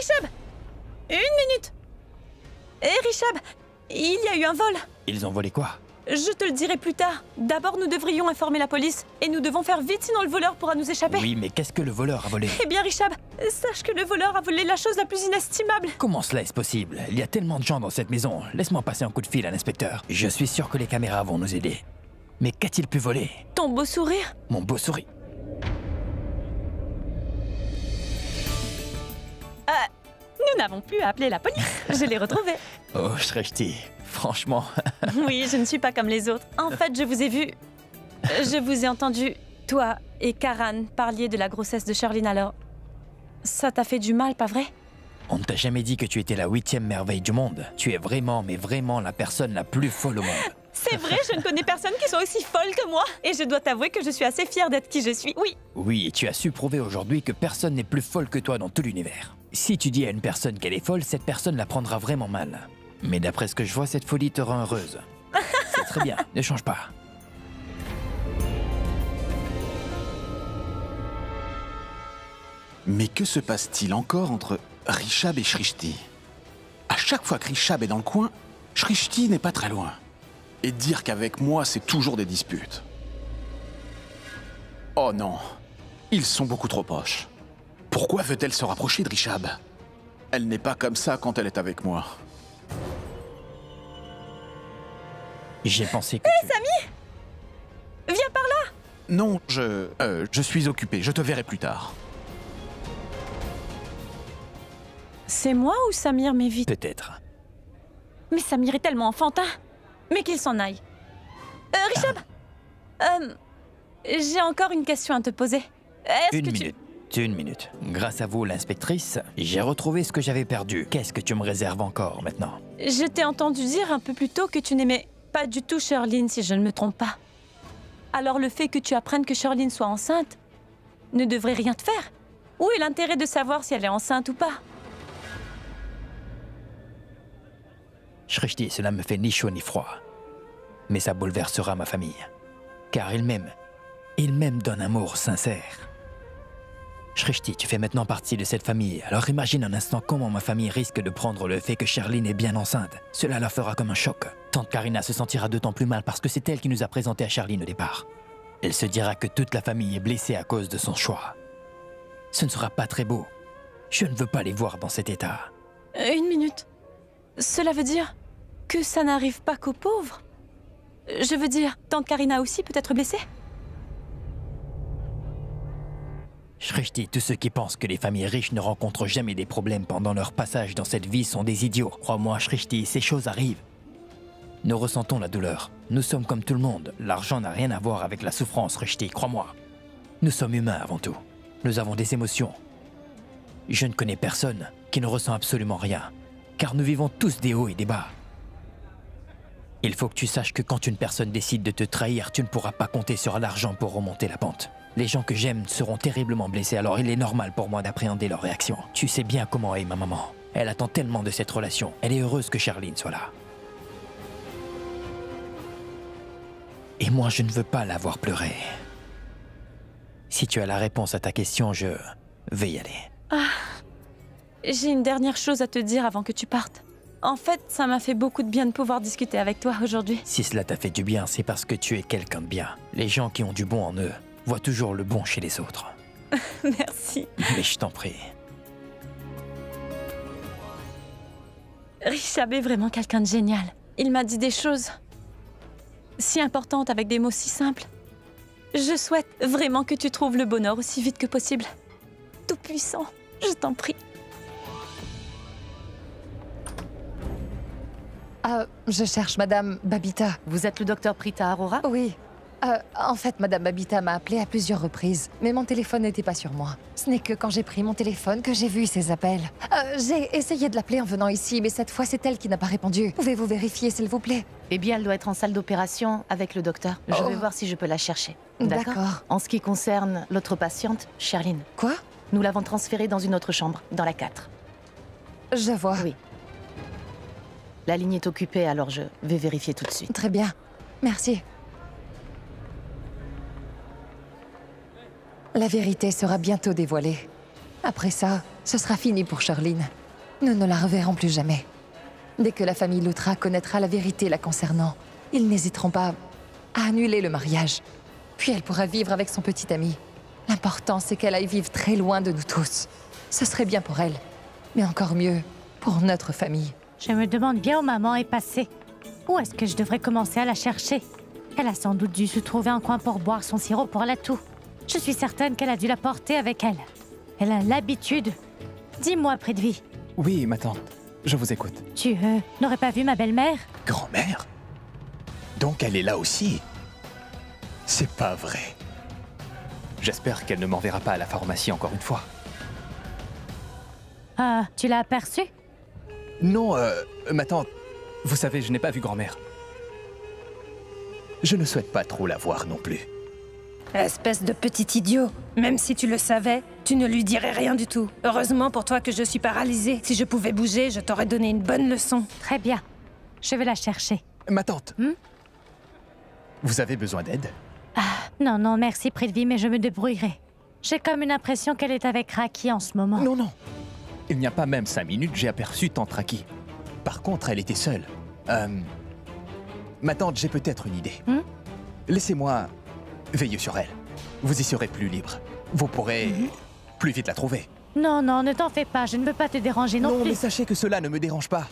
Richab! Une minute! Hé, Richab! Il y a eu un vol! Ils ont volé quoi? Je te le dirai plus tard. D'abord, nous devrions informer la police. Et nous devons faire vite, sinon le voleur pourra nous échapper. Oui, mais qu'est-ce que le voleur a volé? Eh bien, Richab, sache que le voleur a volé la chose la plus inestimable. Comment cela est possible? Il y a tellement de gens dans cette maison. Laisse-moi passer un coup de fil à l'inspecteur. Je suis sûr que les caméras vont nous aider. Mais qu'a-t-il pu voler? Ton beau sourire? Mon beau sourire. Nous n'avons plus à appeler la police. Je l'ai retrouvé. Oh, Shrishti, franchement... Oui, je ne suis pas comme les autres. En fait, je vous ai vu. Je vous ai entendu, toi et Karan, parliez de la grossesse de Sherlyn alors. Ça t'a fait du mal, pas vrai? On ne t'a jamais dit que tu étais la 8e merveille du monde. Tu es vraiment, mais vraiment la personne la plus folle au monde. C'est vrai, je ne connais personne qui soit aussi folle que moi. Et je dois t'avouer que je suis assez fière d'être qui je suis, oui. Oui, et tu as su prouver aujourd'hui que personne n'est plus folle que toi dans tout l'univers. Si tu dis à une personne qu'elle est folle, cette personne la prendra vraiment mal. Mais d'après ce que je vois, cette folie te rend heureuse. C'est très bien, ne change pas. Mais que se passe-t-il encore entre Richab et Shrishti? À chaque fois que Richab est dans le coin, Shrishti n'est pas très loin. Et dire qu'avec moi, c'est toujours des disputes. Oh non, ils sont beaucoup trop proches. Pourquoi veut-elle se rapprocher de Richab? Elle n'est pas comme ça quand elle est avec moi. J'ai pensé que tu... Samy! Viens par là! Non, je suis occupé, je te verrai plus tard. C'est moi ou Samir m'évite? Peut-être. Mais Samir est tellement enfantin. Mais qu'il s'en aille. Richab! J'ai encore une question à te poser. Une minute. Grâce à vous, l'inspectrice, j'ai retrouvé ce que j'avais perdu. Qu'est-ce que tu me réserves encore maintenant? Je t'ai entendu dire un peu plus tôt que tu n'aimais pas du tout Sherlyn, si je ne me trompe pas. Alors le fait que tu apprennes que Sherlyn soit enceinte ne devrait rien te faire. Où est l'intérêt de savoir si elle est enceinte ou pas? Shrishti, cela me fait ni chaud ni froid. Mais ça bouleversera ma famille. Car il m'aime d'un amour sincère. Shrishti, tu fais maintenant partie de cette famille, alors imagine un instant comment ma famille risque de prendre le fait que Sherlyn est bien enceinte. Cela la fera comme un choc. Tante Karina se sentira d'autant plus mal parce que c'est elle qui nous a présenté à Sherlyn au départ. Elle se dira que toute la famille est blessée à cause de son choix. Ce ne sera pas très beau. Je ne veux pas les voir dans cet état. Une minute. Cela veut dire que ça n'arrive pas qu'aux pauvres? Je veux dire, tante Karina aussi peut être blessée? Shrishti, tous ceux qui pensent que les familles riches ne rencontrent jamais des problèmes pendant leur passage dans cette vie sont des idiots. Crois-moi, Shrishti, ces choses arrivent. Nous ressentons la douleur. Nous sommes comme tout le monde. L'argent n'a rien à voir avec la souffrance, Shrishti, crois-moi. Nous sommes humains avant tout. Nous avons des émotions. Je ne connais personne qui ne ressent absolument rien, car nous vivons tous des hauts et des bas. Il faut que tu saches que quand une personne décide de te trahir, tu ne pourras pas compter sur l'argent pour remonter la pente. Les gens que j'aime seront terriblement blessés, alors il est normal pour moi d'appréhender leur réaction. Tu sais bien comment est ma maman. Elle attend tellement de cette relation. Elle est heureuse que Sherlyn soit là. Et moi, je ne veux pas la voir pleurer. Si tu as la réponse à ta question, je vais y aller. J'ai une dernière chose à te dire avant que tu partes. En fait, ça m'a fait beaucoup de bien de pouvoir discuter avec toi aujourd'hui. Si cela t'a fait du bien, c'est parce que tu es quelqu'un de bien. Les gens qui ont du bon en eux voient toujours le bon chez les autres. Merci. Mais je t'en prie. Richab est vraiment quelqu'un de génial. Il m'a dit des choses si importantes avec des mots si simples. Je souhaite vraiment que tu trouves le bonheur aussi vite que possible. Tout-puissant, je t'en prie. Je cherche Madame Babita. Vous êtes le docteur Prita Arora? Oui. En fait, Madame Babita m'a appelé à plusieurs reprises, mais mon téléphone n'était pas sur moi. Ce n'est que quand j'ai pris mon téléphone que j'ai vu ces appels. J'ai essayé de l'appeler en venant ici, mais cette fois, c'est elle qui n'a pas répondu. Pouvez-vous vérifier, s'il vous plaît? Eh bien, elle doit être en salle d'opération avec le docteur. Je vais voir si je peux la chercher. D'accord. En ce qui concerne l'autre patiente, Sherlyn, Quoi? nous l'avons transférée dans une autre chambre, dans la 4. Je vois. Oui. La ligne est occupée, alors je vais vérifier tout de suite. Très bien. Merci. La vérité sera bientôt dévoilée. Après ça, ce sera fini pour Charline. Nous ne la reverrons plus jamais. Dès que la famille Loutra connaîtra la vérité la concernant, ils n'hésiteront pas à annuler le mariage. Puis elle pourra vivre avec son petit ami. L'important, c'est qu'elle aille vivre très loin de nous tous. Ce serait bien pour elle, mais encore mieux pour notre famille. Je me demande bien où maman est passée. Où est-ce que je devrais commencer à la chercher? Elle a sans doute dû se trouver un coin pour boire son sirop pour la toux. Je suis certaine qu'elle a dû la porter avec elle. Elle a l'habitude. Dis-moi, Prithvi. Oui, ma tante. Je vous écoute. Tu n'aurais pas vu ma belle-mère? Grand-mère? Donc elle est là aussi? C'est pas vrai. J'espère qu'elle ne m'enverra pas à la pharmacie encore une fois. Ah, tu l'as aperçue? Non, ma tante, vous savez, je n'ai pas vu grand-mère. Je ne souhaite pas trop la voir non plus. Espèce de petit idiot. Même si tu le savais, tu ne lui dirais rien du tout. Heureusement pour toi que je suis paralysée. Si je pouvais bouger, je t'aurais donné une bonne leçon. Très bien. Je vais la chercher. Ma tante, vous avez besoin d'aide? Non, non, merci, Prithvi, mais je me débrouillerai. J'ai comme une impression qu'elle est avec Raki en ce moment. Non, non. Il n'y a pas même 5 minutes, j'ai aperçu tante Raki. Par contre, elle était seule. Ma tante, j'ai peut-être une idée. Laissez-moi veiller sur elle. Vous y serez plus libre. Vous pourrez plus vite la trouver. Non, non, ne t'en fais pas, je ne veux pas te déranger non, Non, plus. mais sachez que cela ne me dérange pas.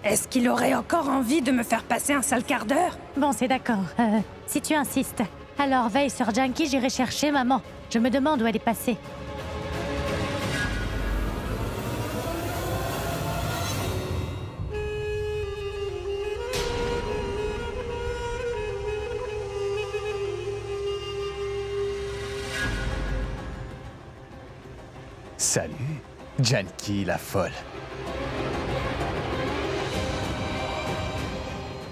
Est-ce qu'il aurait encore envie de me faire passer un sale quart d'heure? Bon, c'est d'accord. Si tu insistes. Alors veille sur Janki, j'irai chercher maman. Je me demande où elle est passée. Salut, Janki la folle.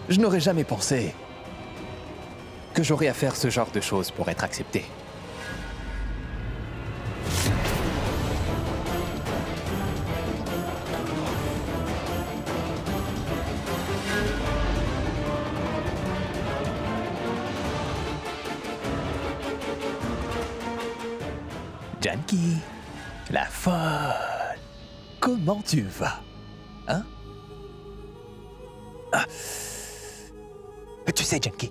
Je n'aurais jamais pensé que j'aurais à faire ce genre de choses pour être accepté. Janki, la folle. Comment tu vas? Hein? Tu sais, Janki,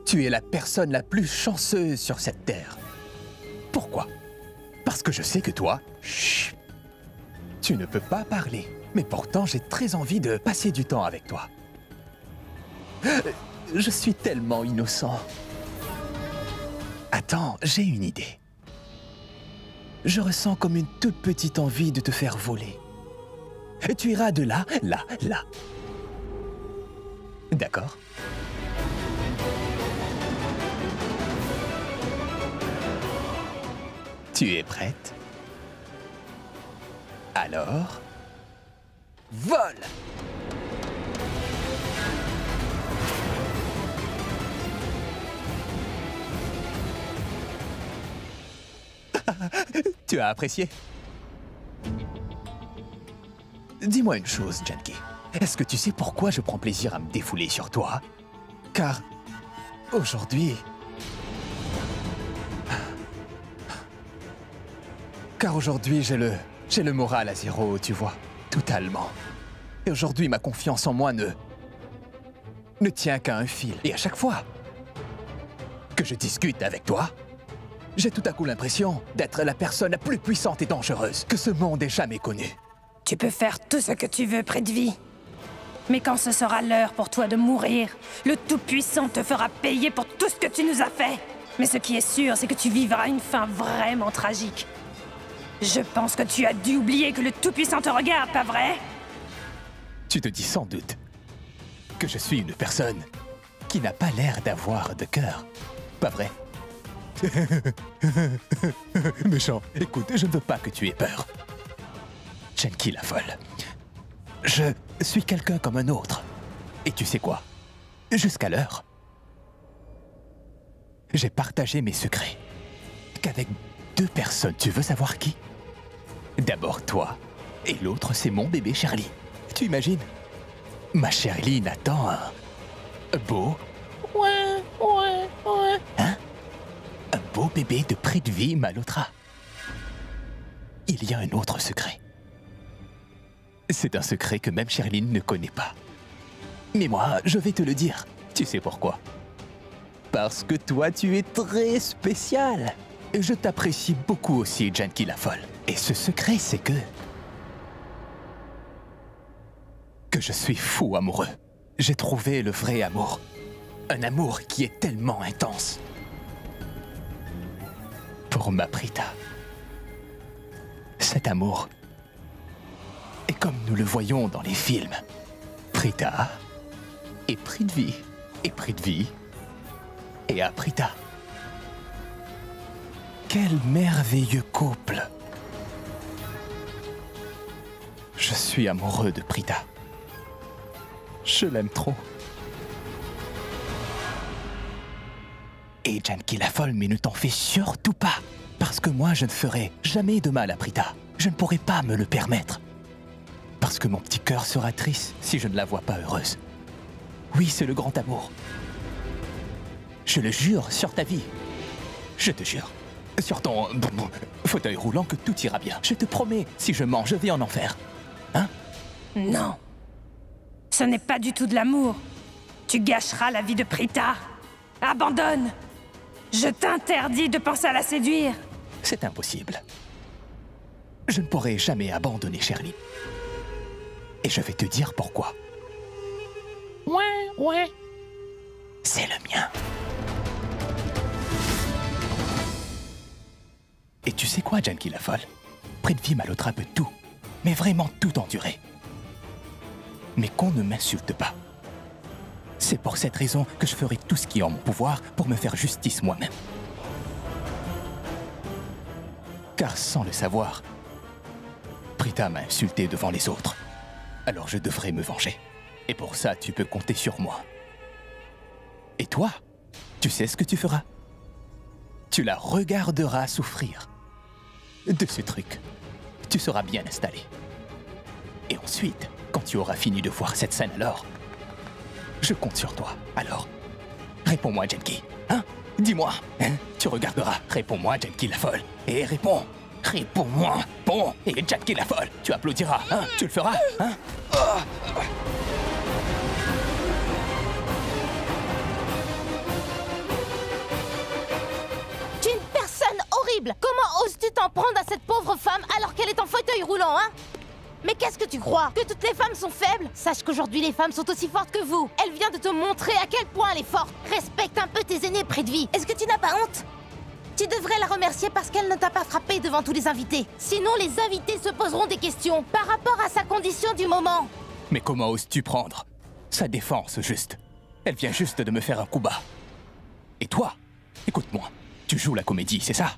tu es la personne la plus chanceuse sur cette terre. Pourquoi? Parce que je sais que toi, chut, tu ne peux pas parler. Mais pourtant, j'ai très envie de passer du temps avec toi. Je suis tellement innocent. Attends, j'ai une idée. Je ressens comme une toute petite envie de te faire voler. Et tu iras de là, là, là. D'accord? Tu es prête? Alors, vole! Tu as apprécié? Dis-moi une chose, Janki. Est-ce que tu sais pourquoi je prends plaisir à me défouler sur toi? Car aujourd'hui... Car aujourd'hui, j'ai le moral à zéro, tu vois, totalement. Et aujourd'hui, ma confiance en moi ne tient qu'à un fil. Et à chaque fois que je discute avec toi, j'ai tout à coup l'impression d'être la personne la plus puissante et dangereuse que ce monde ait jamais connue. Tu peux faire tout ce que tu veux, Prithvi. Mais quand ce sera l'heure pour toi de mourir, le Tout-Puissant te fera payer pour tout ce que tu nous as fait. Mais ce qui est sûr, c'est que tu vivras une fin vraiment tragique. Je pense que tu as dû oublier que le Tout-Puissant te regarde, pas vrai? Tu te dis sans doute que je suis une personne qui n'a pas l'air d'avoir de cœur, pas vrai? Méchant, écoute, je ne veux pas que tu aies peur. Janki la folle. Je suis quelqu'un comme un autre. Et tu sais quoi? Jusqu'à l'heure, j'ai partagé mes secrets qu'avec 2 personnes. Tu veux savoir qui? D'abord toi, et l'autre c'est mon bébé Charlie. Tu imagines? Ma Charlie attend un beau... Hein? Un beau bébé de Prithvi Malhotra. il y a un autre secret. C'est un secret que même Sherline ne connaît pas. Mais moi, je vais te le dire. Tu sais pourquoi? Parce que toi, tu es très spécial. Et je t'apprécie beaucoup aussi, Janky la folle. Et ce secret, c'est que je suis fou amoureux. J'ai trouvé le vrai amour. Un amour qui est tellement intense. Pour ma Prita. Cet amour est comme nous le voyons dans les films. Prita et Prithvi, et Prithvi et Aprita. Quel merveilleux couple! Je suis amoureux de Prita. Je l'aime trop. Et Janky la folle, mais ne t'en fais surtout pas. Parce que moi, je ne ferai jamais de mal à Prita. Je ne pourrai pas me le permettre. Parce que mon petit cœur sera triste si je ne la vois pas heureuse. Oui, c'est le grand amour. Je le jure sur ta vie. Je te jure. Sur ton fauteuil roulant que tout ira bien. Je te promets, si je mens, je vais en enfer. Hein? Non. Ce n'est pas du tout de l'amour. Tu gâcheras la vie de Prita. Abandonne. Je t'interdis de penser à la séduire. C'est impossible. Je ne pourrai jamais abandonner Sherline. Et je vais te dire pourquoi. Ouais. C'est le mien. Et tu sais quoi, Janky la folle? Prithvi Malhotra peut tout, mais vraiment tout endurer. Mais qu'on ne m'insulte pas. C'est pour cette raison que je ferai tout ce qui est en mon pouvoir pour me faire justice moi-même. Car sans le savoir, Prita m'a insulté devant les autres. Alors je devrais me venger. Et pour ça, tu peux compter sur moi. Et toi, tu sais ce que tu feras? Tu la regarderas souffrir. De ce truc, tu seras bien installé. Et ensuite, quand tu auras fini de voir cette scène alors, je compte sur toi. Alors, réponds-moi, Janky. Hein? Dis-moi. Hein? Tu regarderas. Réponds-moi, Janky la folle. Et réponds. Réponds-moi. Bon. Et Janky la folle. Tu applaudiras. Hein? Tu le feras. Hein? Tu es une personne horrible. Comment oses-tu t'en prendre à cette pauvre femme alors qu'elle est en fauteuil roulant, hein? Mais qu'est-ce que tu crois? Que toutes les femmes sont faibles? Sache qu'aujourd'hui les femmes sont aussi fortes que vous. Elle vient de te montrer à quel point elle est forte. Respecte un peu tes aînés, Prithvi. Est-ce que tu n'as pas honte? Tu devrais la remercier parce qu'elle ne t'a pas frappé devant tous les invités. Sinon les invités se poseront des questions par rapport à sa condition du moment. Mais comment oses-tu prendre sa défense, juste? Elle vient juste de me faire un coup bas. Et toi, écoute-moi, tu joues la comédie, c'est ça?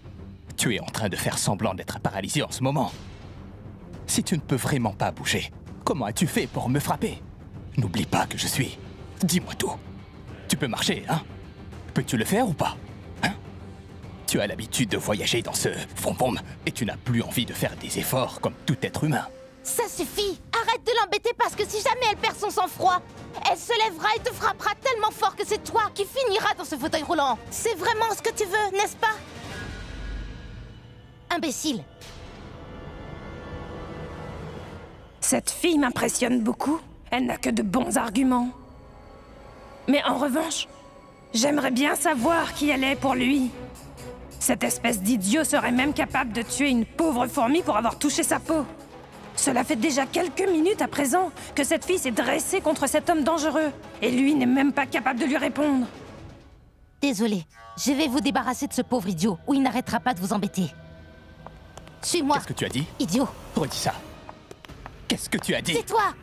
Tu es en train de faire semblant d'être paralysé en ce moment. Si tu ne peux vraiment pas bouger, comment as-tu fait pour me frapper? N'oublie pas que je suis. Dis-moi tout. Tu peux marcher, hein? Peux-tu le faire ou pas? Hein? Tu as l'habitude de voyager dans ce vroom-vroom et tu n'as plus envie de faire des efforts comme tout être humain. Ça suffit. Arrête de l'embêter parce que si jamais elle perd son sang-froid, elle se lèvera et te frappera tellement fort que c'est toi qui finiras dans ce fauteuil roulant. C'est vraiment ce que tu veux, n'est-ce pas? Imbécile. Cette fille m'impressionne beaucoup. Elle n'a que de bons arguments. Mais en revanche, j'aimerais bien savoir qui elle est pour lui. Cette espèce d'idiot serait même capable de tuer une pauvre fourmi pour avoir touché sa peau. Cela fait déjà quelques minutes à présent que cette fille s'est dressée contre cet homme dangereux. Et lui n'est même pas capable de lui répondre. Désolée, je vais vous débarrasser de ce pauvre idiot, ou il n'arrêtera pas de vous embêter. Suis-moi. Qu'est-ce que tu as dit? Idiot. Redis ça. Qu'est-ce que tu as dit? C'est toi.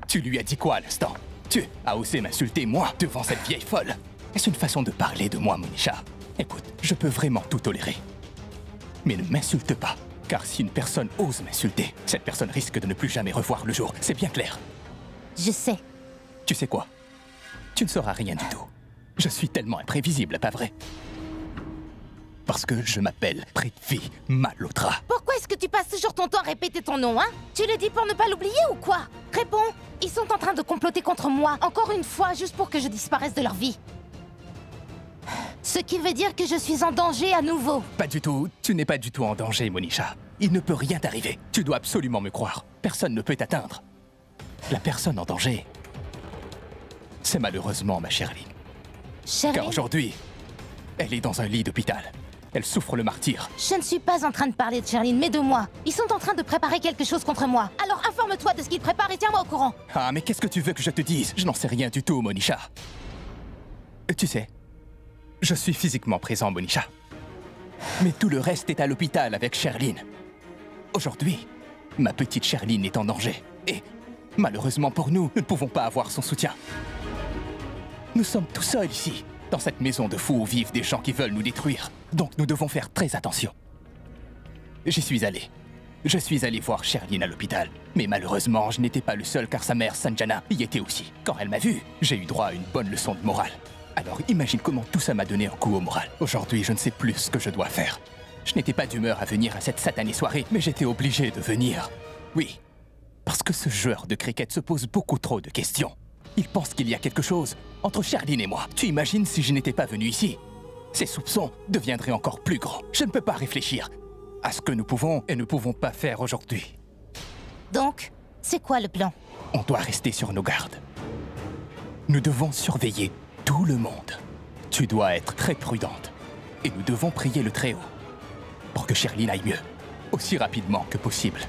Tu lui as dit quoi à l'instant? Tu as osé m'insulter, moi, devant cette vieille folle. Est-ce une façon de parler de moi, Monisha? Écoute, je peux vraiment tout tolérer. Mais ne m'insulte pas, car si une personne ose m'insulter, cette personne risque de ne plus jamais revoir le jour, c'est bien clair. Je sais. Tu sais quoi? Tu ne sauras rien du tout. Je suis tellement imprévisible, pas vrai? Parce que je m'appelle Prithvi Malhotra. Pourquoi est-ce que tu passes toujours ton temps à répéter ton nom, hein? Tu le dis pour ne pas l'oublier ou quoi? Réponds. Ils sont en train de comploter contre moi, encore une fois, juste pour que je disparaisse de leur vie. Ce qui veut dire que je suis en danger à nouveau. Pas du tout. Tu n'es pas du tout en danger, Monisha. Il ne peut rien t'arriver. Tu dois absolument me croire. Personne ne peut t'atteindre. La personne en danger, c'est malheureusement ma chère Lynn. Car Sherlyn, aujourd'hui, elle est dans un lit d'hôpital. Elle souffre le martyre. je ne suis pas en train de parler de Sherlyn, mais de moi. Ils sont en train de préparer quelque chose contre moi. Alors informe-toi de ce qu'ils préparent et tiens-moi au courant. Ah, mais qu'est-ce que tu veux que je te dise? Je n'en sais rien du tout, Monisha. Tu sais, je suis physiquement présent, Monisha. Mais tout le reste est à l'hôpital avec Sherlyn. Aujourd'hui, ma petite Sherlyn est en danger. Et, malheureusement pour nous, nous ne pouvons pas avoir son soutien. Nous sommes tout seuls ici, dans cette maison de fous où vivent des gens qui veulent nous détruire. Donc nous devons faire très attention. J'y suis allé. Je suis allé voir Sherlyn à l'hôpital. Mais malheureusement, je n'étais pas le seul car sa mère, Sanjana, y était aussi. Quand elle m'a vu, j'ai eu droit à une bonne leçon de morale. Alors imagine comment tout ça m'a donné un coup au moral. Aujourd'hui, je ne sais plus ce que je dois faire. Je n'étais pas d'humeur à venir à cette satanée soirée, mais j'étais obligé de venir. Oui, parce que ce joueur de cricket se pose beaucoup trop de questions. Il pense qu'il y a quelque chose entre Sherlyn et moi. Tu imagines si je n'étais pas venu ici? Ses soupçons deviendraient encore plus grands. Je ne peux pas réfléchir à ce que nous pouvons et ne pouvons pas faire aujourd'hui. Donc, c'est quoi le plan? On doit rester sur nos gardes. Nous devons surveiller tout le monde. Tu dois être très prudente. Et nous devons prier le Très-Haut pour que Sherlyn aille mieux, aussi rapidement que possible.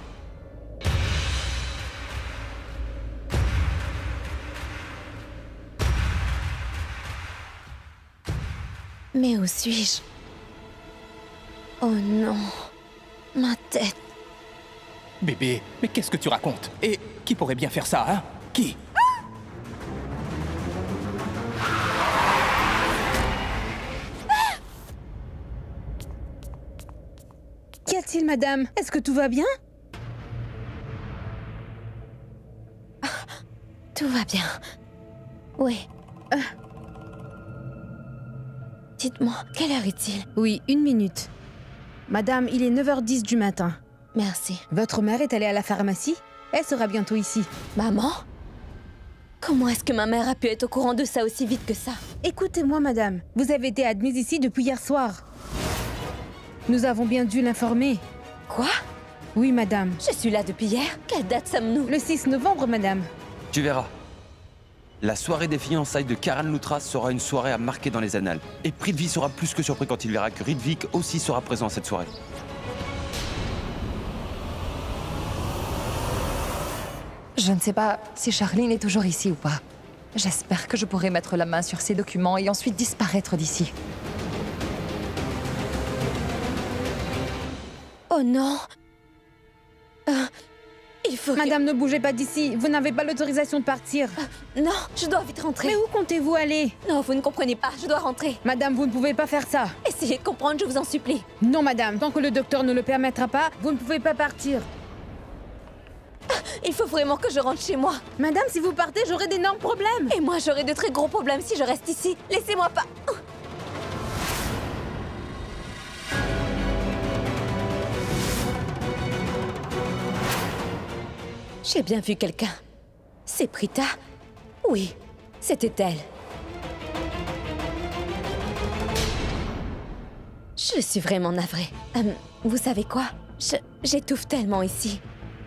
Mais où suis-je? Oh non, ma tête. Bébé, mais qu'est-ce que tu racontes? Et qui pourrait bien faire ça, hein? Qui? Qu'y a-t-il, madame? Est-ce que tout va bien? Tout va bien. Oui. Dites-moi, quelle heure est-il? Oui, 1 minute. Madame, il est 9h10 du matin. Merci. Votre mère est allée à la pharmacie? Elle sera bientôt ici. Maman? Comment est-ce que ma mère a pu être au courant de ça aussi vite que ça? Écoutez-moi, madame. Vous avez été admise ici depuis hier soir. Nous avons bien dû l'informer. Quoi? Oui, madame. Je suis là depuis hier. Quelle date sommes-nous? Le 6 novembre, madame. Tu verras. La soirée des fiançailles de Karan Luthra sera une soirée à marquer dans les annales. Et Prithvi sera plus que surpris quand il verra que Ritvik aussi sera présent à cette soirée. Je ne sais pas si Sherlyn est toujours ici ou pas. J'espère que je pourrai mettre la main sur ces documents et ensuite disparaître d'ici. Oh non! Il faut Madame, ne bougez pas d'ici. Vous n'avez pas l'autorisation de partir. Non, je dois vite rentrer. Mais où comptez-vous aller? Non, vous ne comprenez pas, je dois rentrer. Madame, vous ne pouvez pas faire ça. Essayez de comprendre, je vous en supplie. Non, madame. Tant que le docteur ne le permettra pas, vous ne pouvez pas partir. Il faut vraiment que je rentre chez moi. Madame, si vous partez, j'aurai d'énormes problèmes. Et moi, j'aurai de très gros problèmes si je reste ici. Laissez-moi pas... J'ai bien vu quelqu'un. C'est Prita? Oui, c'était elle. Je suis vraiment navrée. Vous savez quoi? J'étouffe tellement ici.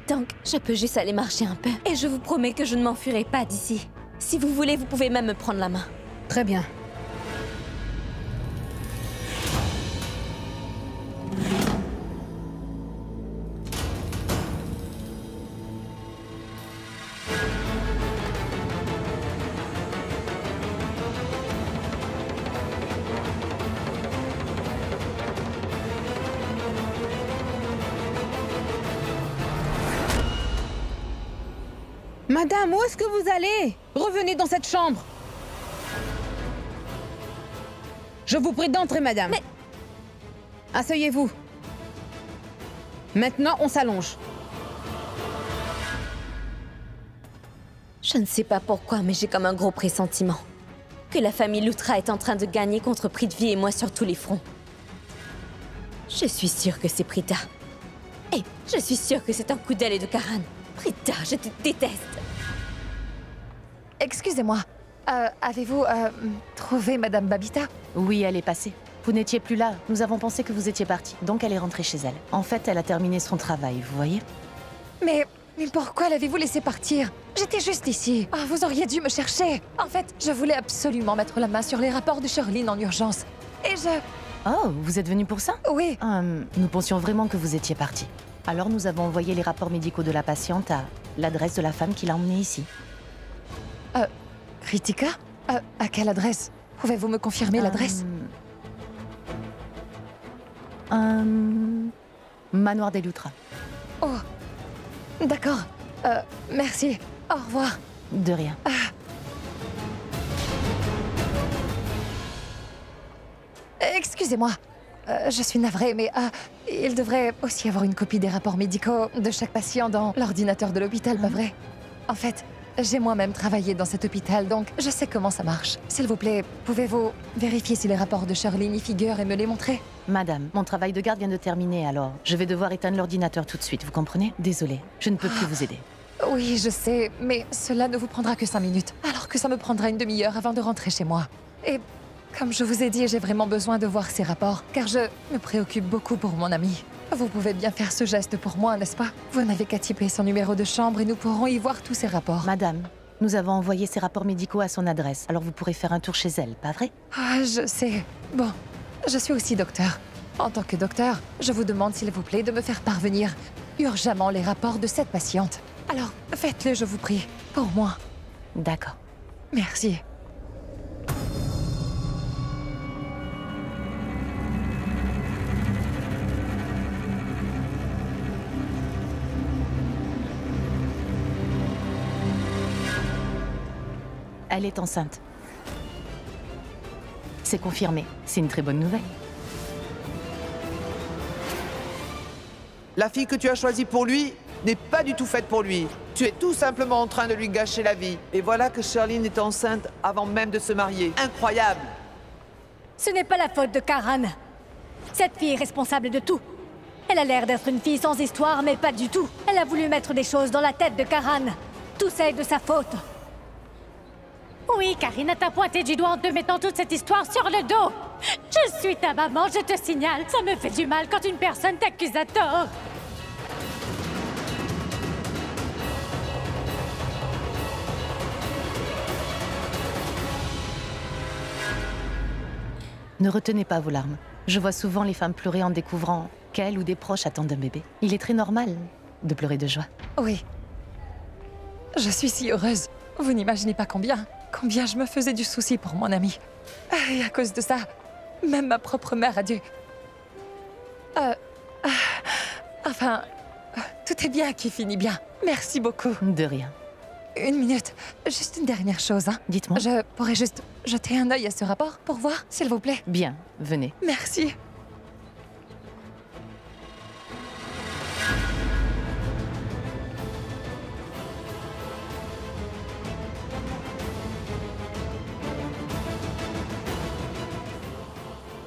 Donc, je peux juste aller marcher un peu. Et je vous promets que je ne m'enfuirai pas d'ici. Si vous voulez, vous pouvez même me prendre la main. Très bien. Madame, où est-ce que vous allez? Revenez dans cette chambre. Je vous prie d'entrer, madame. Mais... Asseyez-vous. Maintenant, on s'allonge. Je ne sais pas pourquoi, mais j'ai comme un gros pressentiment. Que la famille Luthra est en train de gagner contre Prithvi et moi sur tous les fronts. Je suis sûre que c'est Prita. Et je suis sûre que c'est un coup d'elle et de Karan. Prita, je te déteste. Excusez-moi, Avez-vous trouvé Madame Babita? Oui, elle est passée. Vous n'étiez plus là. Nous avons pensé que vous étiez partie. Donc elle est rentrée chez elle. En fait, elle a terminé son travail, vous voyez? Mais pourquoi l'avez-vous laissé partir? J'étais juste ici. Ah, vous auriez dû me chercher. En fait, je voulais absolument mettre la main sur les rapports de Charlene en urgence. Et je... Oh, vous êtes venu pour ça? Oui. Nous pensions vraiment que vous étiez partie. Alors nous avons envoyé les rapports médicaux de la patiente à l'adresse de la femme qui l'a emmenée ici. Kritika? À quelle adresse? Pouvez-vous me confirmer l'adresse? Manoir des Lutras. Oh, d'accord. Merci. Au revoir. De rien. Excusez-moi. Je suis navrée, mais il devrait aussi avoir une copie des rapports médicaux de chaque patient dans l'ordinateur de l'hôpital, pas vrai? En fait, j'ai moi-même travaillé dans cet hôpital, donc je sais comment ça marche. S'il vous plaît, pouvez-vous vérifier si les rapports de Charlene y figurent et me les montrer? Madame, mon travail de garde vient de terminer, alors je vais devoir éteindre l'ordinateur tout de suite, vous comprenez? Désolée, je ne peux plus vous aider. Oui, je sais, mais cela ne vous prendra que 5 minutes, alors que ça me prendra une demi-heure avant de rentrer chez moi. Et comme je vous ai dit, j'ai vraiment besoin de voir ces rapports, car je me préoccupe beaucoup pour mon ami. Vous pouvez bien faire ce geste pour moi, n'est-ce pas? Vous n'avez qu'à typer son numéro de chambre et nous pourrons y voir tous ses rapports. Madame, nous avons envoyé ses rapports médicaux à son adresse, alors vous pourrez faire un tour chez elle, pas vrai? Ah, je sais. Bon, je suis aussi docteur. En tant que docteur, je vous demande s'il vous plaît de me faire parvenir urgemment les rapports de cette patiente. Alors, faites-le, je vous prie, pour moi. D'accord. Merci. Elle est enceinte. C'est confirmé. C'est une très bonne nouvelle. La fille que tu as choisie pour lui n'est pas du tout faite pour lui. Tu es tout simplement en train de lui gâcher la vie. Et voilà que Charlene est enceinte avant même de se marier. Incroyable! Ce n'est pas la faute de Karan. Cette fille est responsable de tout. Elle a l'air d'être une fille sans histoire, mais pas du tout. Elle a voulu mettre des choses dans la tête de Karan. Tout ça est de sa faute. Oui, Karina t'a pointé du doigt en te mettant toute cette histoire sur le dos. Je suis ta maman, je te signale. Ça me fait du mal quand une personne t'accuse à tort. Ne retenez pas vos larmes. Je vois souvent les femmes pleurer en découvrant qu'elles ou des proches attendent un bébé. Il est très normal de pleurer de joie. Oui. Je suis si heureuse. Vous n'imaginez pas combien je me faisais du souci pour mon ami. Et à cause de ça, même ma propre mère a dû... Enfin, tout est bien qui finit bien. Merci beaucoup. De rien. Une minute, juste une dernière chose. Hein. Dites-moi. Je pourrais juste jeter un œil à ce rapport pour voir, s'il vous plaît. Bien, venez. Merci.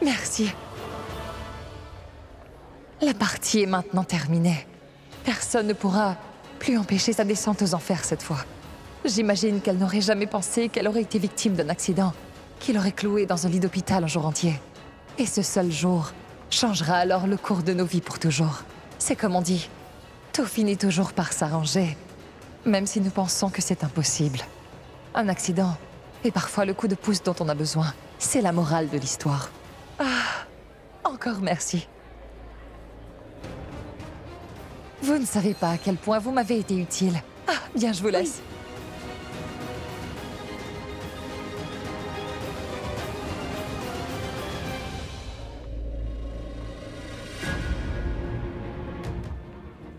Merci. La partie est maintenant terminée. Personne ne pourra plus empêcher sa descente aux enfers cette fois. J'imagine qu'elle n'aurait jamais pensé qu'elle aurait été victime d'un accident, qui l'aurait clouée dans un lit d'hôpital un jour entier. Et ce seul jour changera alors le cours de nos vies pour toujours. C'est comme on dit, tout finit toujours par s'arranger, même si nous pensons que c'est impossible. Un accident, et parfois le coup de pouce dont on a besoin, c'est la morale de l'histoire. Ah, encore merci. Vous ne savez pas à quel point vous m'avez été utile. Ah, bien, je vous laisse.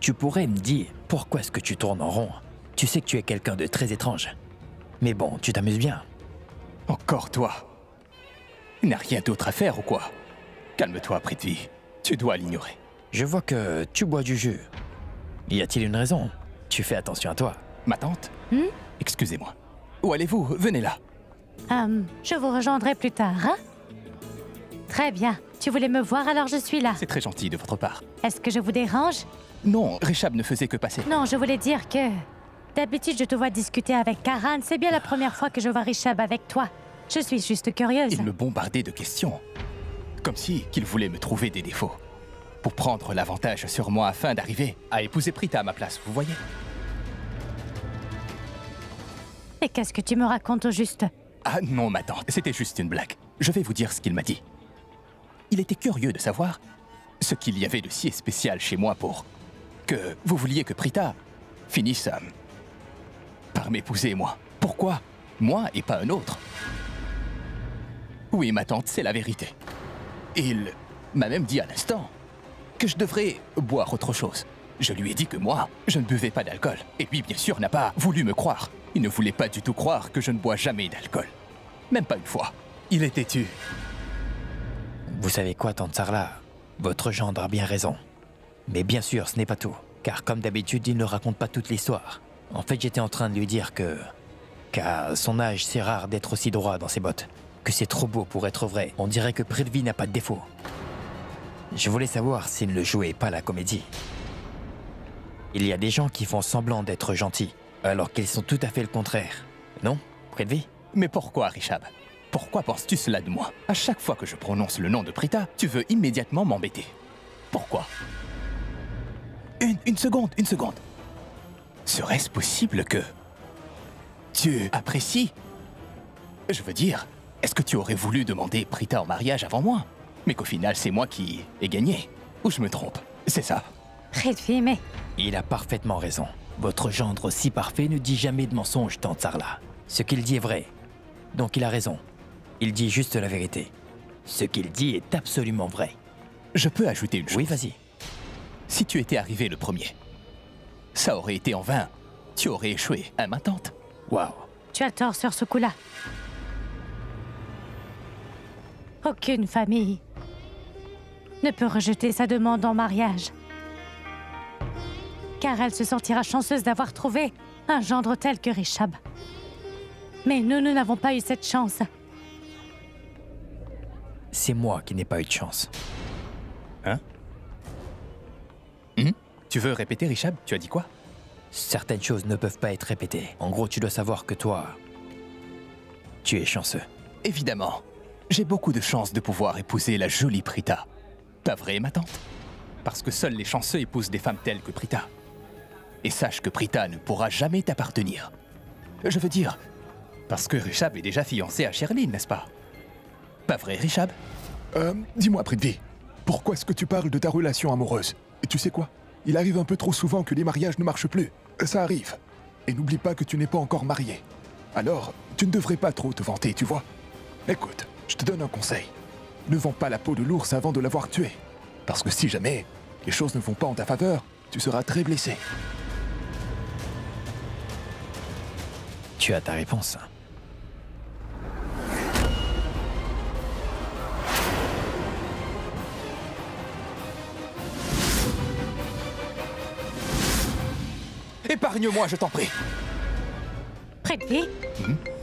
Tu pourrais me dire pourquoi est-ce que tu tournes en rond? Tu sais que tu es quelqu'un de très étrange. Mais bon, tu t'amuses bien. Encore toi? Il n'a rien d'autre à faire ou quoi? Calme-toi, Prithvi. Tu dois l'ignorer. Je vois que tu bois du jus. Y a-t-il une raison? Tu fais attention à toi. Ma tante? Excusez-moi. Où allez-vous? Venez là. Je vous rejoindrai plus tard, hein? Très bien. Tu voulais me voir, alors je suis là. C'est très gentil de votre part. Est-ce que je vous dérange? Non, Rishab ne faisait que passer. Non, je voulais dire que... D'habitude, je te vois discuter avec Karan. C'est bien la première fois que je vois Rishab avec toi. Je suis juste curieuse. Il me bombardait de questions. Comme si qu'il voulait me trouver des défauts. Pour prendre l'avantage sur moi afin d'arriver à épouser Prita à ma place, vous voyez? Et qu'est-ce que tu me racontes au juste? Ah non, ma tante, c'était juste une blague. Je vais vous dire ce qu'il m'a dit. Il était curieux de savoir ce qu'il y avait de si spécial chez moi pour que vous vouliez que Prita finisse par m'épouser, moi. Pourquoi moi et pas un autre? Oui, ma tante, c'est la vérité. Il m'a même dit à l'instant que je devrais boire autre chose. Je lui ai dit que moi, je ne buvais pas d'alcool. Et lui, bien sûr, n'a pas voulu me croire. Il ne voulait pas du tout croire que je ne bois jamais d'alcool. Même pas une fois. Il est têtu. Vous savez quoi, tante Sarla? Votre gendre a bien raison. Mais bien sûr, ce n'est pas tout. Car comme d'habitude, il ne raconte pas toute l'histoire. En fait, j'étais en train de lui dire qu'à son âge, c'est rare d'être aussi droit dans ses bottes. Que c'est trop beau pour être vrai. On dirait que Prithvi n'a pas de défaut. Je voulais savoir s'il ne jouait pas la comédie. Il y a des gens qui font semblant d'être gentils, alors qu'ils sont tout à fait le contraire. Non, Prithvi? Mais pourquoi, Rishab? Pourquoi penses-tu cela de moi? À chaque fois que je prononce le nom de Prita, tu veux immédiatement m'embêter. Pourquoi? Une seconde. Serait-ce possible que tu apprécies? Je veux dire, est-ce que tu aurais voulu demander Prita en mariage avant moi? Mais qu'au final, c'est moi qui ai gagné. Ou je me trompe? C'est ça. Prithvi, mais... Il a parfaitement raison. Votre gendre si parfait ne dit jamais de mensonge, tante Sarla. Ce qu'il dit est vrai. Donc il a raison. Il dit juste la vérité. Ce qu'il dit est absolument vrai. Je peux ajouter une chose? Oui, vas-y. Si tu étais arrivé le premier, ça aurait été en vain. Tu aurais échoué, hein, ma tante? Waouh. Tu as tort sur ce coup-là. Aucune famille ne peut rejeter sa demande en mariage. Car elle se sentira chanceuse d'avoir trouvé un gendre tel que Rishab. Mais nous n'avons pas eu cette chance. C'est moi qui n'ai pas eu de chance. Hein? Tu veux répéter, Rishab? Tu as dit quoi? Certaines choses ne peuvent pas être répétées. En gros, tu dois savoir que toi, tu es chanceux. Évidemment. J'ai beaucoup de chance de pouvoir épouser la jolie Prita. Pas vrai, ma tante? Parce que seuls les chanceux épousent des femmes telles que Prita. Et sache que Prita ne pourra jamais t'appartenir. Je veux dire, parce que Rishab est déjà fiancé à Sherlyn, n'est-ce pas? Pas vrai, Rishab? Dis-moi, Prithvi, pourquoi est-ce que tu parles de ta relation amoureuse? Et tu sais quoi? Il arrive un peu trop souvent que les mariages ne marchent plus. Ça arrive. Et n'oublie pas que tu n'es pas encore marié. Alors, tu ne devrais pas trop te vanter, tu vois? Écoute, je te donne un conseil. Ne vends pas la peau de l'ours avant de l'avoir tué. Parce que si jamais les choses ne vont pas en ta faveur, tu seras très blessé. Tu as ta réponse. Épargne-moi, je t'en prie. Prithvi?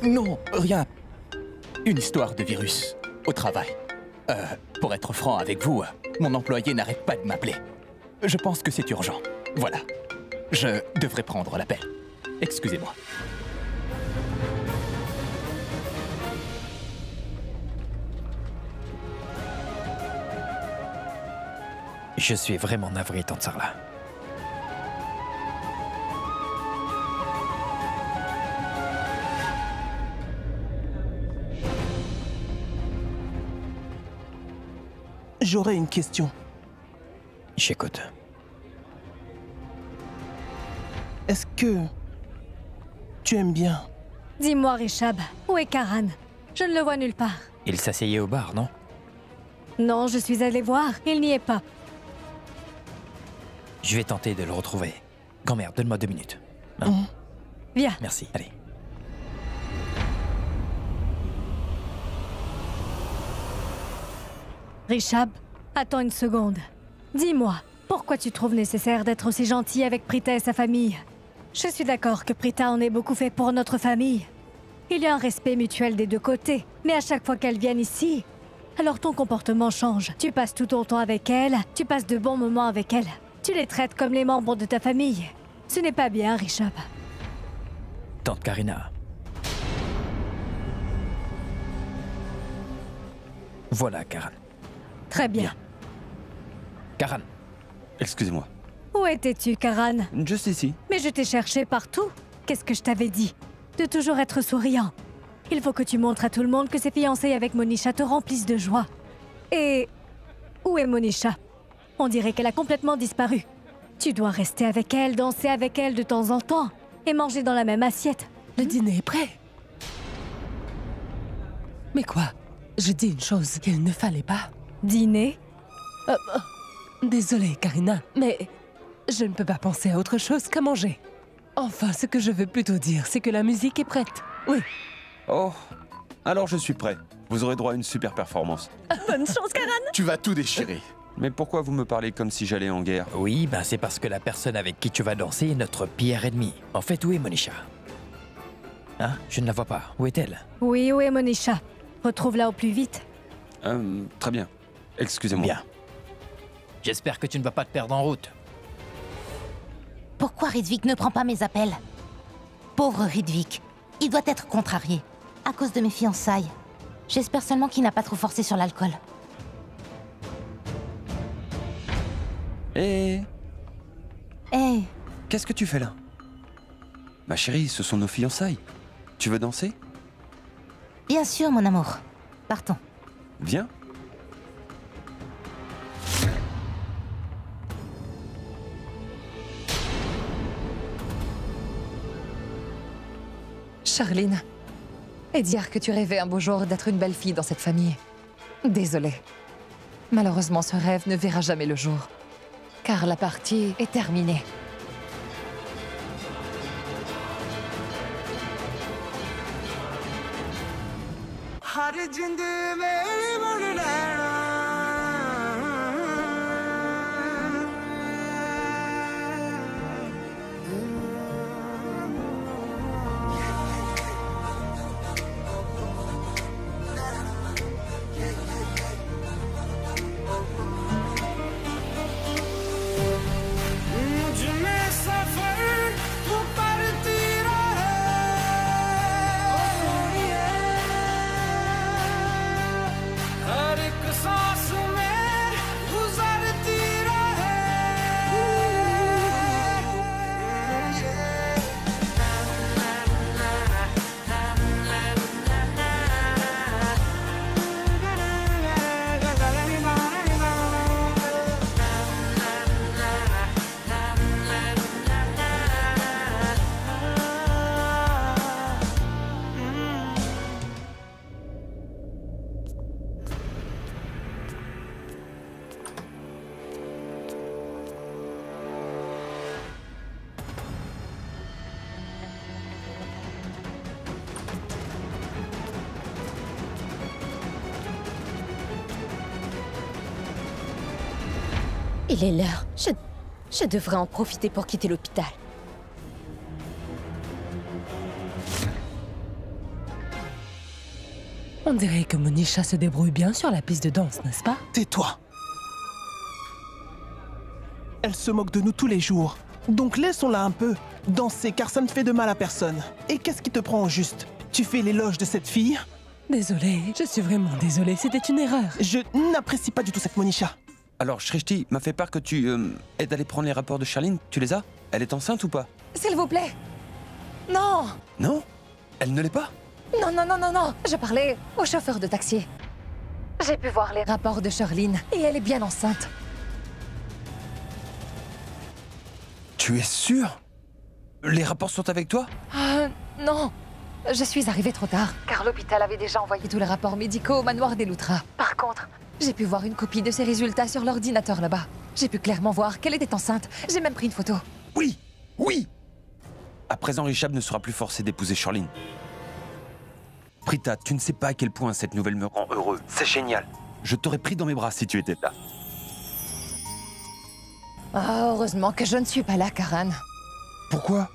Non, rien. Une histoire de virus au travail. Pour être franc avec vous, mon employé n'arrête pas de m'appeler. Je pense que c'est urgent. Voilà. Je devrais prendre l'appel. Excusez-moi. Je suis vraiment navré, tante Sarla. J'aurais une question. J'écoute. Est-ce que tu aimes bien? Dis-moi, Rishab, où est Karan? Je ne le vois nulle part. Il s'asseyait au bar, non? Non, je suis allée voir. Il n'y est pas. Je vais tenter de le retrouver. Grand-mère, donne-moi 2 minutes. Hein? Viens. Merci, allez. Rishab, attends une seconde. Dis-moi, pourquoi tu trouves nécessaire d'être aussi gentil avec Prita et sa famille? Je suis d'accord que Prita en ait beaucoup fait pour notre famille. Il y a un respect mutuel des deux côtés, mais à chaque fois qu'elles viennent ici, alors ton comportement change. Tu passes tout ton temps avec elle, tu passes de bons moments avec elle. Tu les traites comme les membres de ta famille. Ce n'est pas bien, Rishab. Tante Karina. Voilà, Karan. Très bien. Karan. Excusez-moi. Où étais-tu, Karan? Juste ici. Mais je t'ai cherché partout. Qu'est-ce que je t'avais dit? De toujours être souriant. Il faut que tu montres à tout le monde que ces fiançailles avec Monisha te remplissent de joie. Et... où est Monisha? On dirait qu'elle a complètement disparu. Tu dois rester avec elle, danser avec elle de temps en temps, et manger dans la même assiette. Le dîner est prêt. Mais quoi? Je dis une chose qu'il ne fallait pas. Dîner? Désolée, Karina, mais je ne peux pas penser à autre chose qu'à manger. Enfin, ce que je veux plutôt dire, c'est que la musique est prête. Oui. Oh, alors je suis prêt. Vous aurez droit à une super performance. Bonne chance, Karan. Tu vas tout déchirer. Mais pourquoi vous me parlez comme si j'allais en guerre? Oui, ben c'est parce que la personne avec qui tu vas danser est notre pire ennemi. En fait, où est Monisha? Hein? Je ne la vois pas. Où est-elle? Oui, où est Monisha? Retrouve-la au plus vite. Très bien. Excusez-moi. Bien. J'espère que tu ne vas pas te perdre en route. Pourquoi Ridvik ne prend pas mes appels? Pauvre Ridvik. Il doit être contrarié. À cause de mes fiançailles. J'espère seulement qu'il n'a pas trop forcé sur l'alcool. Hé Hé. Qu'est-ce que tu fais là? Ma chérie, ce sont nos fiançailles. Tu veux danser? Bien sûr, mon amour. Partons. Viens. Charline, et dire que tu rêvais un beau jour d'être une belle fille dans cette famille. Désolée. Malheureusement, ce rêve ne verra jamais le jour. Car la partie est terminée. Il est l'heure. Je devrais en profiter pour quitter l'hôpital. On dirait que Monisha se débrouille bien sur la piste de danse, n'est-ce pas? Tais-toi. Elle se moque de nous tous les jours. Donc laissons-la un peu danser, car ça ne fait de mal à personne. Et qu'est-ce qui te prend au juste? Tu fais l'éloge de cette fille? Désolée, je suis vraiment désolée, c'était une erreur. Je n'apprécie pas du tout cette Monisha. Alors, Shrishti m'a fait part que tu aides à aller prendre les rapports de Charline. Tu les as? Elle est enceinte ou pas? S'il vous plaît. Non. Non? Elle ne l'est pas? Non, non, non, non, non. Je parlais au chauffeur de taxi. J'ai pu voir les rapports de Charline et elle est bien enceinte. Tu es sûr? Les rapports sont avec toi? Non. Je suis arrivée trop tard, car l'hôpital avait déjà envoyé tous les rapports médicaux au manoir des Loutras. Par contre, j'ai pu voir une copie de ses résultats sur l'ordinateur là-bas. J'ai pu clairement voir qu'elle était enceinte. J'ai même pris une photo. Oui! Oui! À présent, Rishab ne sera plus forcé d'épouser Charline. Prita, tu ne sais pas à quel point cette nouvelle me rend heureux. C'est génial. Je t'aurais pris dans mes bras si tu étais là. Ah, heureusement que je ne suis pas là, Karan. Pourquoi?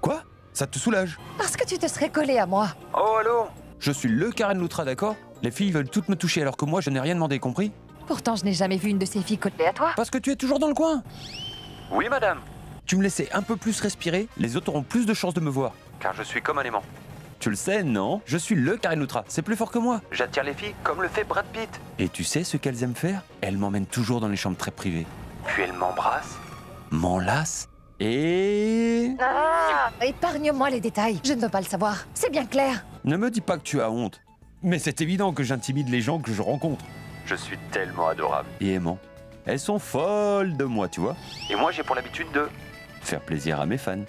Quoi? Ça te soulage? Parce que tu te serais collé à moi. Oh, allô? Je suis le Karan Loutra, d'accord? Les filles veulent toutes me toucher alors que moi, je n'ai rien demandé, compris? Pourtant, je n'ai jamais vu une de ces filles collée à toi. Parce que tu es toujours dans le coin. Oui, madame. Tu me laissais un peu plus respirer, les autres auront plus de chances de me voir. car je suis comme un aimant. Tu le sais, non? Je suis le Karen Luttra, c'est plus fort que moi. J'attire les filles comme le fait Brad Pitt. Et tu sais ce qu'elles aiment faire? Elles m'emmènent toujours dans les chambres très privées. Puis elles m'embrassent, m'enlacent et... Ah, épargne-moi les détails, je ne veux pas le savoir. C'est bien clair. Ne me dis pas que tu as honte. Mais c'est évident que j'intimide les gens que je rencontre. Je suis tellement adorable et aimant. Elles sont folles de moi, tu vois. Et moi, j'ai pour l'habitude de faire plaisir à mes fans.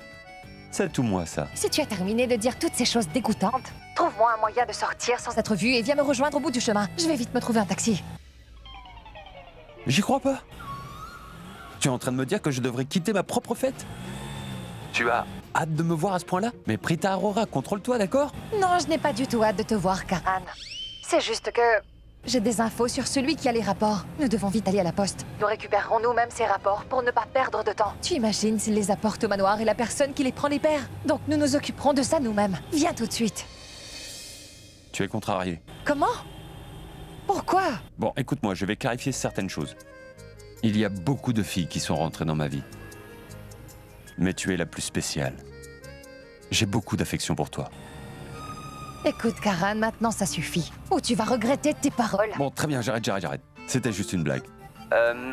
C'est tout moi, ça. Si tu as terminé de dire toutes ces choses dégoûtantes, trouve-moi un moyen de sortir sans être vu et viens me rejoindre au bout du chemin. Je vais vite me trouver un taxi. J'y crois pas. Tu es en train de me dire que je devrais quitter ma propre fête? Tu as hâte de me voir à ce point-là? Mais Prita Aurora, contrôle-toi, d'accord? Non, je n'ai pas du tout hâte de te voir, Karan. C'est juste que j'ai des infos sur celui qui a les rapports. Nous devons vite aller à la poste. Nous récupérerons nous-mêmes ces rapports pour ne pas perdre de temps. Tu imagines s'il les apporte au manoir et la personne qui les prend les perd? Donc nous nous occuperons de ça nous-mêmes. Viens tout de suite. Tu es contrarié. Comment? Pourquoi? Bon, écoute-moi, je vais clarifier certaines choses. Il y a beaucoup de filles qui sont rentrées dans ma vie. Mais tu es la plus spéciale. J'ai beaucoup d'affection pour toi. Écoute, Karan, maintenant ça suffit. Ou tu vas regretter tes paroles. Bon, très bien, j'arrête. C'était juste une blague.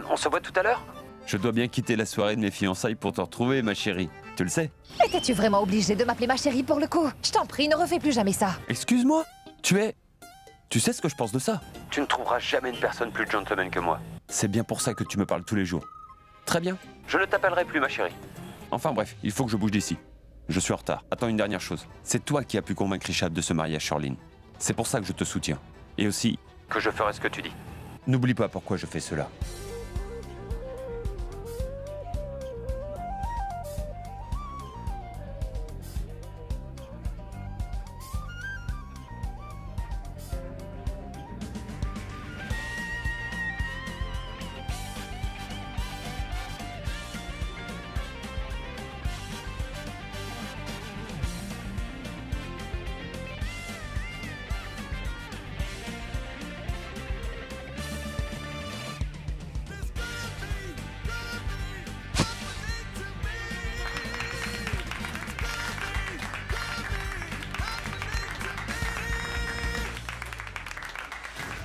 On se voit tout à l'heure? Je dois bien quitter la soirée de mes fiançailles pour te retrouver, ma chérie. Tu le sais? Étais-tu vraiment obligé de m'appeler ma chérie pour le coup? Je t'en prie, ne refais plus jamais ça. Excuse-moi? Tu sais ce que je pense de ça? Tu ne trouveras jamais une personne plus gentleman que moi. C'est bien pour ça que tu me parles tous les jours. Très bien. Je ne t'appellerai plus, ma chérie. Enfin bref, il faut que je bouge d'ici. Je suis en retard. Attends, une dernière chose. C'est toi qui as pu convaincre Richard de se marier à Charlene. C'est pour ça que je te soutiens. Et aussi que je ferai ce que tu dis. N'oublie pas pourquoi je fais cela.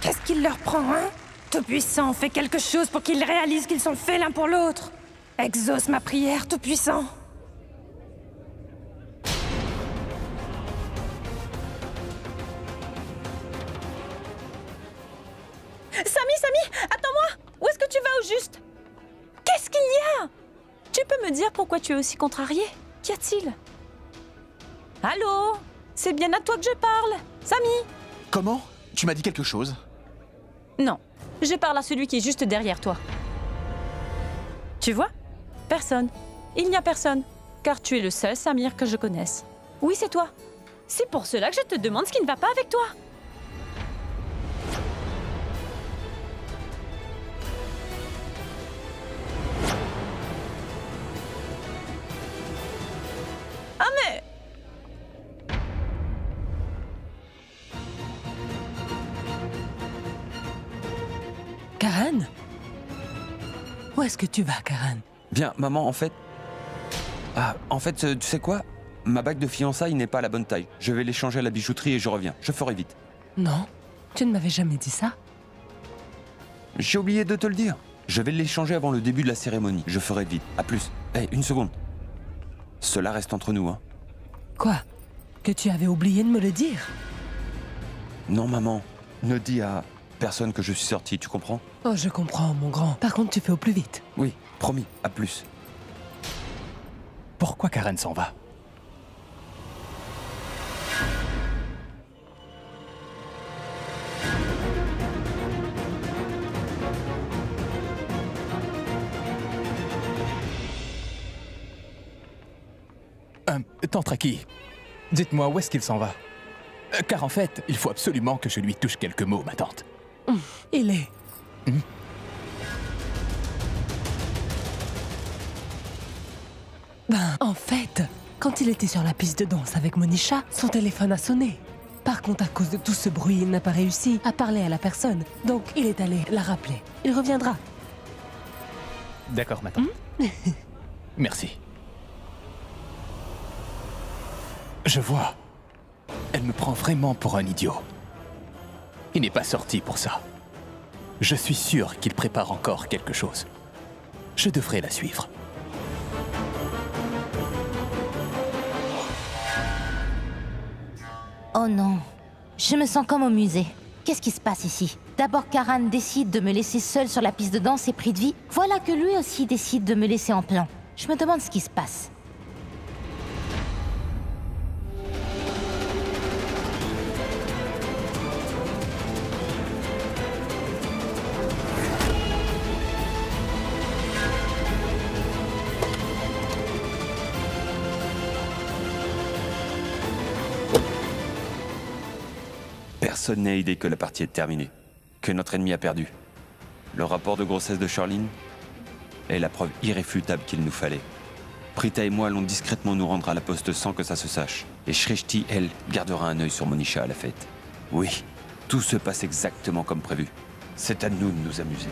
Qu'est-ce qu'il leur prend, hein? Tout-Puissant, fais quelque chose pour qu'ils réalisent qu'ils sont faits l'un pour l'autre. Exauce ma prière, Tout-Puissant. Samy, attends-moi! Où est-ce que tu vas au juste? Qu'est-ce qu'il y a? Tu peux me dire pourquoi tu es aussi contrarié? Qu'y a-t-il? Allô? C'est bien à toi que je parle, Samy! Comment? Tu m'as dit quelque chose? Non, je parle à celui qui est juste derrière toi. Tu vois? Personne. Il n'y a personne. Car tu es le seul Samir que je connaisse. Oui, c'est toi. C'est pour cela que je te demande ce qui ne va pas avec toi. Ah mais... Karan? Où est-ce que tu vas, Karan? Viens, maman, en fait... tu sais quoi? Ma bague de fiançailles n'est pas à la bonne taille. Je vais l'échanger à la bijouterie et je reviens. Je ferai vite. Non, tu ne m'avais jamais dit ça. J'ai oublié de te le dire. Je vais l'échanger avant le début de la cérémonie. Je ferai vite. À plus. Hé, une seconde. Cela reste entre nous, hein. Quoi? Que tu avais oublié de me le dire? Non, maman. Ne dis à personne que je suis sorti, tu comprends? Oh, je comprends, mon grand. Par contre, tu fais au plus vite. Oui, promis. À plus. Pourquoi Karen s'en va? Tantraki, dites-moi où est-ce qu'il s'en va? Car en fait, il faut absolument que je lui touche quelques mots, ma tante. Il est... Ben, en fait, quand il était sur la piste de danse avec Monisha, son téléphone a sonné. Par contre, à cause de tout ce bruit, il n'a pas réussi à parler à la personne. Donc, il est allé la rappeler. Il reviendra. D'accord, ma tante. Merci. Je vois. Elle me prend vraiment pour un idiot. Il n'est pas sorti pour ça. Je suis sûr qu'il prépare encore quelque chose. Je devrais la suivre. Oh non, je me sens comme au musée. Qu'est-ce qui se passe ici? D'abord Karan décide de me laisser seule sur la piste de danse et Prithvi, voilà que lui aussi décide de me laisser en plan. Je me demande ce qui se passe. Personne n'a idée que la partie est terminée, que notre ennemi a perdu. Le rapport de grossesse de Charlene est la preuve irréfutable qu'il nous fallait. Prita et moi allons discrètement nous rendre à la poste sans que ça se sache. Et Shrishti, elle, gardera un œil sur Monisha à la fête. Oui, tout se passe exactement comme prévu. C'est à nous de nous amuser.